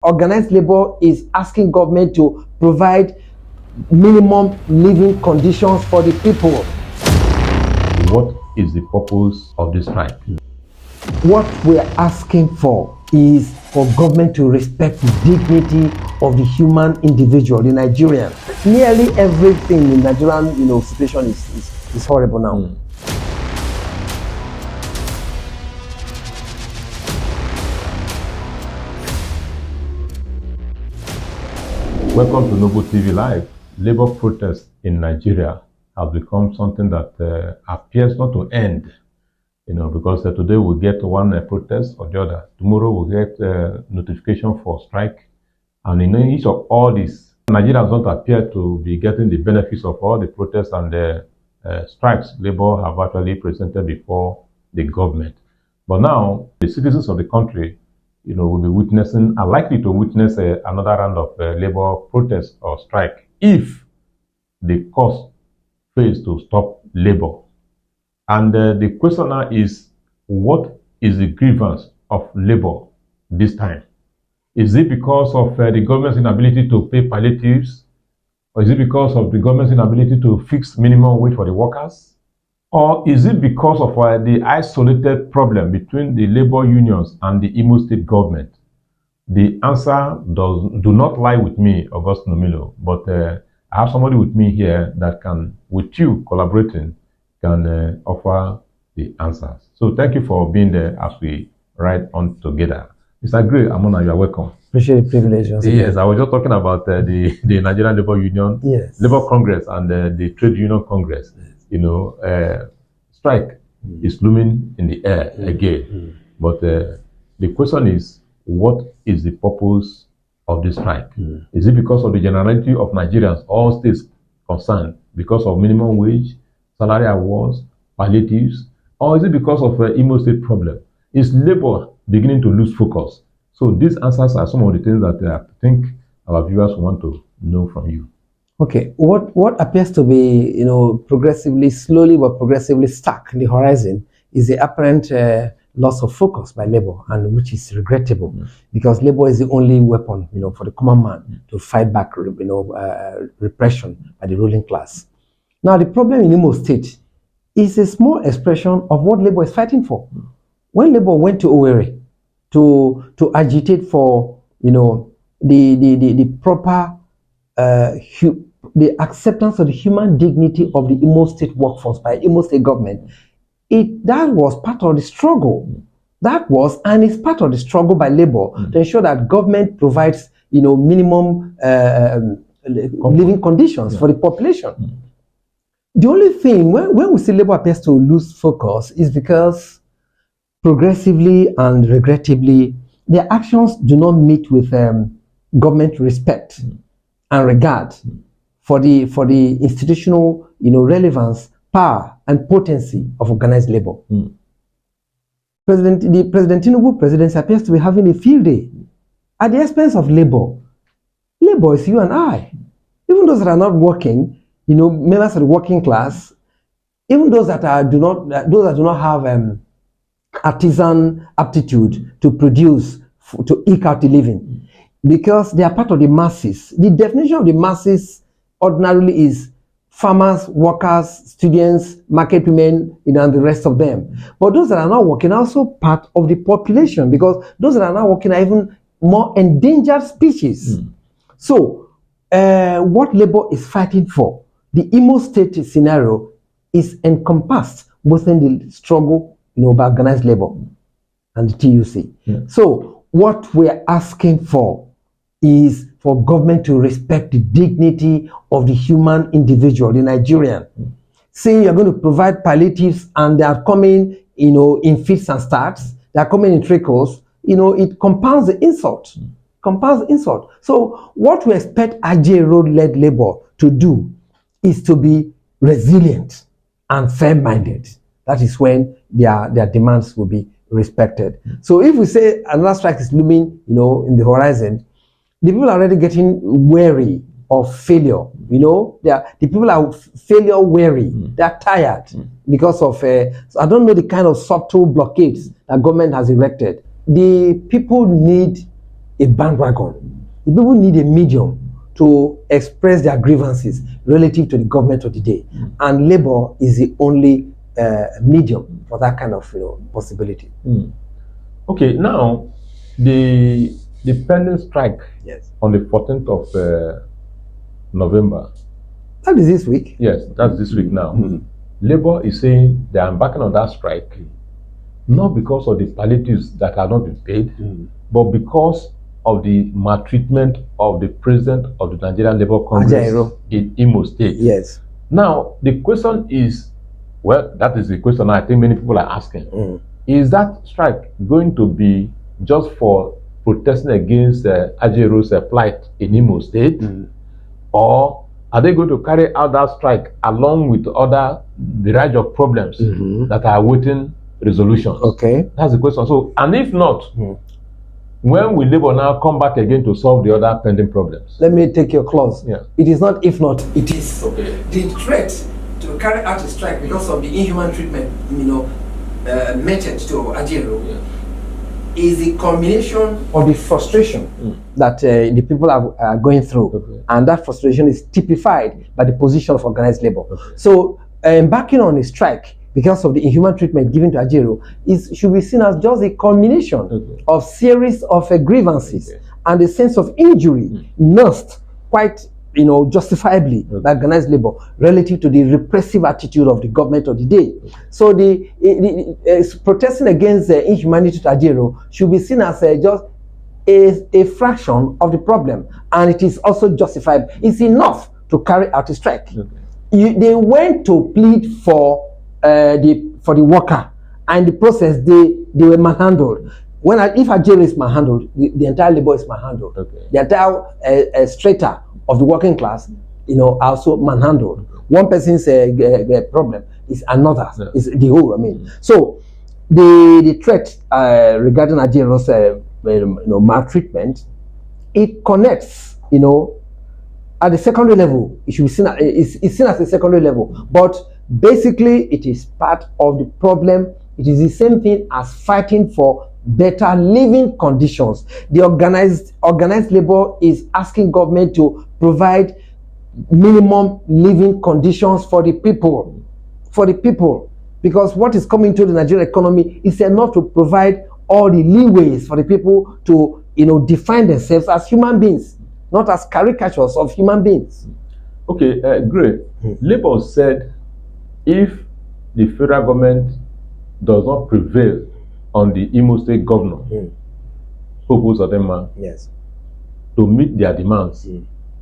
Organized labor is asking government to provide minimum living conditions for the people. What is the purpose of this strike? What we're asking for is for government to respect the dignity of the human individual, the Nigerian. Nearly everything in Nigerian, situation is horrible now. Welcome to Noble TV Live. Labor protests in Nigeria have become something that appears not to end. Because today we get one protest or the other. Tomorrow we get notification for strike. And in each of all this, Nigeria does not appear to be getting the benefits of all the protests and the strikes labor have actually presented before the government. But now, the citizens of the country will be witnessing, are likely to witness another round of labor protest or strike if the cause fails to stop labor. And the question now is, what is the grievance of labor this time? Is it because of the government's inability to pay palliatives? Or is it because of the government's inability to fix minimum wage for the workers? Or is it because of the isolated problem between the labor unions and the Imo State government? The answer do not lie with me, Augustine Omilo, but I have somebody with me here that can, with you collaborating, can offer the answers. So thank you for being there as we ride on together. Mr. Gray Amona, you are welcome. Appreciate the privilege. Yes, I was just talking about the Nigerian Labor Union, Labor Congress, and the Trade Union Congress. Strike is looming in the air again. But the question is, what is the purpose of this strike? Is it because of the generality of Nigerians, all states concerned, because of minimum wage, salary awards, palliatives, or is it because of Imo State problem? Is labor beginning to lose focus? So these answers are some of the things that I think our viewers want to know from you. Okay, what appears to be, progressively, slowly but progressively stuck in the horizon is the apparent loss of focus by labor, and which is regrettable because labor is the only weapon, for the common man to fight back, repression by the ruling class. Now, the problem in Imo State is a small expression of what labor is fighting for. When labor went to Owerri to agitate for, the proper the acceptance of the human dignity of the Imo State workforce by Imo State government, that was part of the struggle. That was and is part of the struggle by labor to ensure that government provides, minimum living conditions for the population. The only thing when we see labor appears to lose focus is because progressively and regrettably their actions do not meet with government respect and regard for the institutional, relevance, power, and potency of organized labor. The President Tinubu presidency appears to be having a field day at the expense of labor. Labor is you and I. Even those that are not working, members of the working class, even those that do not have artisan aptitude to produce, to eke out a living, because they are part of the masses. The definition of the masses ordinarily is farmers, workers, students, market women, and the rest of them. But those that are not working are also part of the population, because those that are not working are even more endangered species. So, what labor is fighting for, the Imo State scenario, is encompassed within the struggle, by organized labor and the TUC. So, what we're asking for is for government to respect the dignity of the human individual, the Nigerian. Saying you're going to provide palliatives and they are coming, in fits and starts, they are coming in trickles, it compounds the insult. So what we expect AJ Road-led labor to do is to be resilient and fair-minded. That is when their demands will be respected. So if we say another strike is looming, in the horizon, the people are already getting wary of failure. The people are failure wary. They are tired because of, I don't know the kind of subtle blockades that government has erected. The people need a bandwagon. The people need a medium to express their grievances relative to the government of the day, and labor is the only medium for that kind of possibility. Okay, now the pending strike on the 14th of November. That is this week. Yes, that's this week now. Labor is saying they are embarking on that strike not because of the palliatives that have not been paid, but because of the maltreatment of the president of the Nigerian Labour Congress in Imo State. Yes. Now, the question is, well, that is the question I think many people are asking. Is that strike going to be just for protesting against Ajero's plight in Imo State? Or are they going to carry out that strike along with other barrage of problems that are awaiting resolution? Okay. That's the question. So, and if not, when will Labour now come back again to solve the other pending problems? Let me take your clause. Yeah. It is not if not, it is. Okay. The threat to carry out a strike because of the inhuman treatment, meted to Ajero is the combination of the frustration that the people are going through. And that frustration is typified by the position of organized labor. So embarking on a strike because of the inhuman treatment given to Ajero should be seen as just a culmination of series of grievances and a sense of injury nursed quite justifiably by organized labor relative to the repressive attitude of the government of the day. So the protesting against the inhumanity to Ajero should be seen as just a fraction of the problem, and it is also justified. It's enough to carry out a strike. They went to plead for the worker, and in the process they were manhandled. If Ajero is manhandled, the entire labor is manhandled. The entire strata of the working class, also manhandled. One person's problem is another, is the whole. So the threat regarding Ajero's maltreatment, it connects, at the secondary level. It should be seen it's seen as a secondary level, but basically it is part of the problem. It is the same thing as fighting for better living conditions. The organized labor is asking government to provide minimum living conditions for the people. Because what is coming to the Nigerian economy is enough to provide all the leeways for the people to define themselves as human beings, not as caricatures of human beings. Okay, great. Labour said if the federal government does not prevail on the Imo State governor, Popo Uzodinma, to meet their demands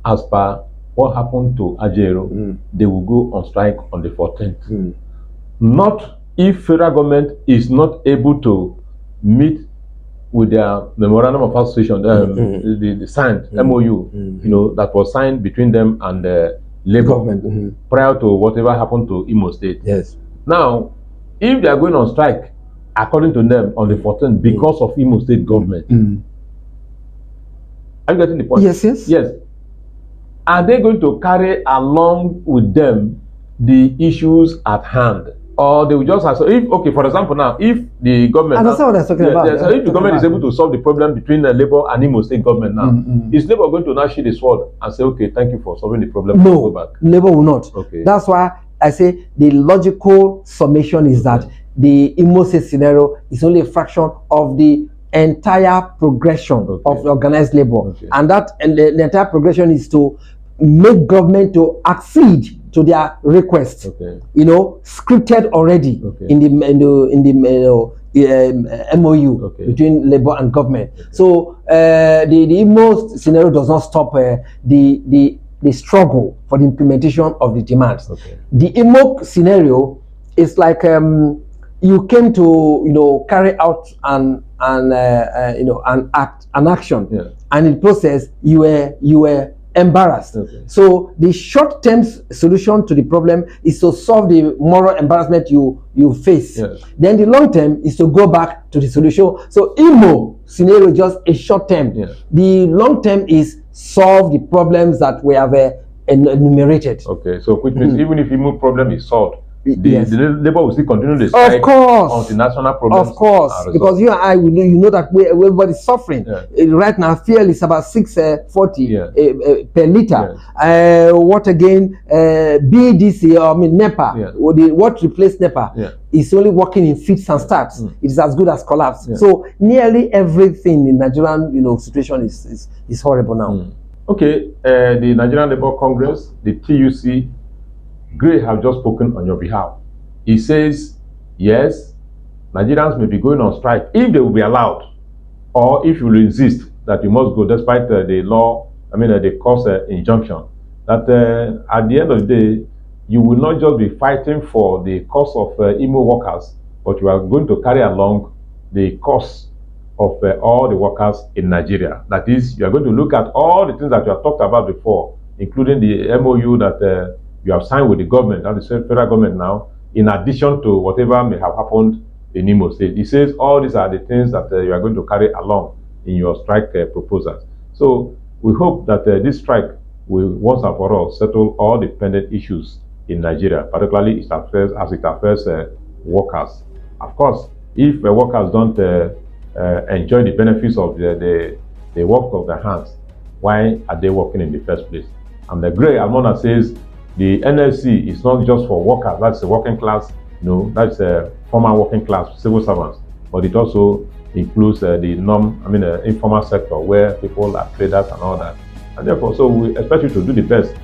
as per what happened to Ajero, they will go on strike on the 14th. Not if federal government is not able to meet with their memorandum of association, the signed MOU, that was signed between them and the Labour government prior to whatever happened to Imo State. Now, if they are going on strike, according to them, on the 14th because of Imo State government, are you getting the point? Yes. Are they going to carry along with them the issues at hand? Or they will just have, for example, now, if the government... That's what I'm talking about. So if the government is able to solve the problem between the Labour and Imo State government now, is Labour going to now shield the sword and say, okay, thank you for solving the problem? No, go back? Labour will not. That's why I say the logical summation is that the Imo State scenario is only a fraction of the entire progression of organized labor. And the entire progression is to make government to accede to their request, scripted already in the MOU between labor and government. So the Imo scenario does not stop the struggle for the implementation of the demands. The Imo scenario is like you came to carry out an action, and in the process you were embarrassed. So the short-term solution to the problem is to solve the moral embarrassment you face. Then the long term is to go back to the solution. So Imo scenario is just a short term. The long term is solve the problems that we have enumerated. So which means even if Imo problem is solved, Yes. the labor will still continue the Of strike course. until national problems Of course, are resolved. because you and I, we know, you know that everybody's suffering. Yeah. Right now, fuel is about 6.40 Yeah. per liter. What again? BDC, I mean NEPA, Yeah. what replaced NEPA Yeah. is only working in fits and starts. It is as good as collapse. Yeah. So nearly everything in Nigerian, situation is horrible now. Okay, the Nigerian Labour Congress, the TUC, Gray have just spoken on your behalf. He says, yes, Nigerians may be going on strike if they will be allowed, or if you will insist that you must go despite the law, the court injunction, that at the end of the day, you will not just be fighting for the cause of IMO workers, but you are going to carry along the cause of all the workers in Nigeria. That is, you are going to look at all the things that you have talked about before, including the MOU that you have signed with the government, that is the federal government now, in addition to whatever may have happened in Imo State. He says all these are the things that you are going to carry along in your strike proposals. So we hope that this strike will once and for all settle all the pending issues in Nigeria, particularly as it affects workers. Of course, if workers don't enjoy the benefits of the work of their hands, why are they working in the first place? And the Gray Almona says the NLC is not just for workers, that's the working class, that's a former working class civil servants, but it also includes the informal sector where people are traders and all that. And therefore, so we expect you to do the best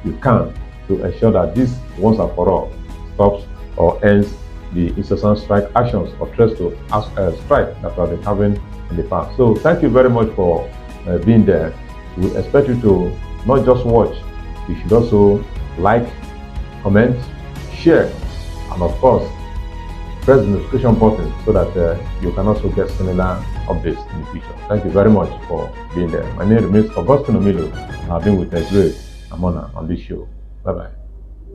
you can to ensure that this once and for all stops or ends the incessant strike actions or threats to strike that we have been having in the past. So thank you very much for being there. We expect you to not just watch, you should also like, comment, share, and of course, press the notification button so that you can also get similar updates in the future. Thank you very much for being there. My name remains Augustine Omilo. I've been with Gray Amona on this show. Bye-bye.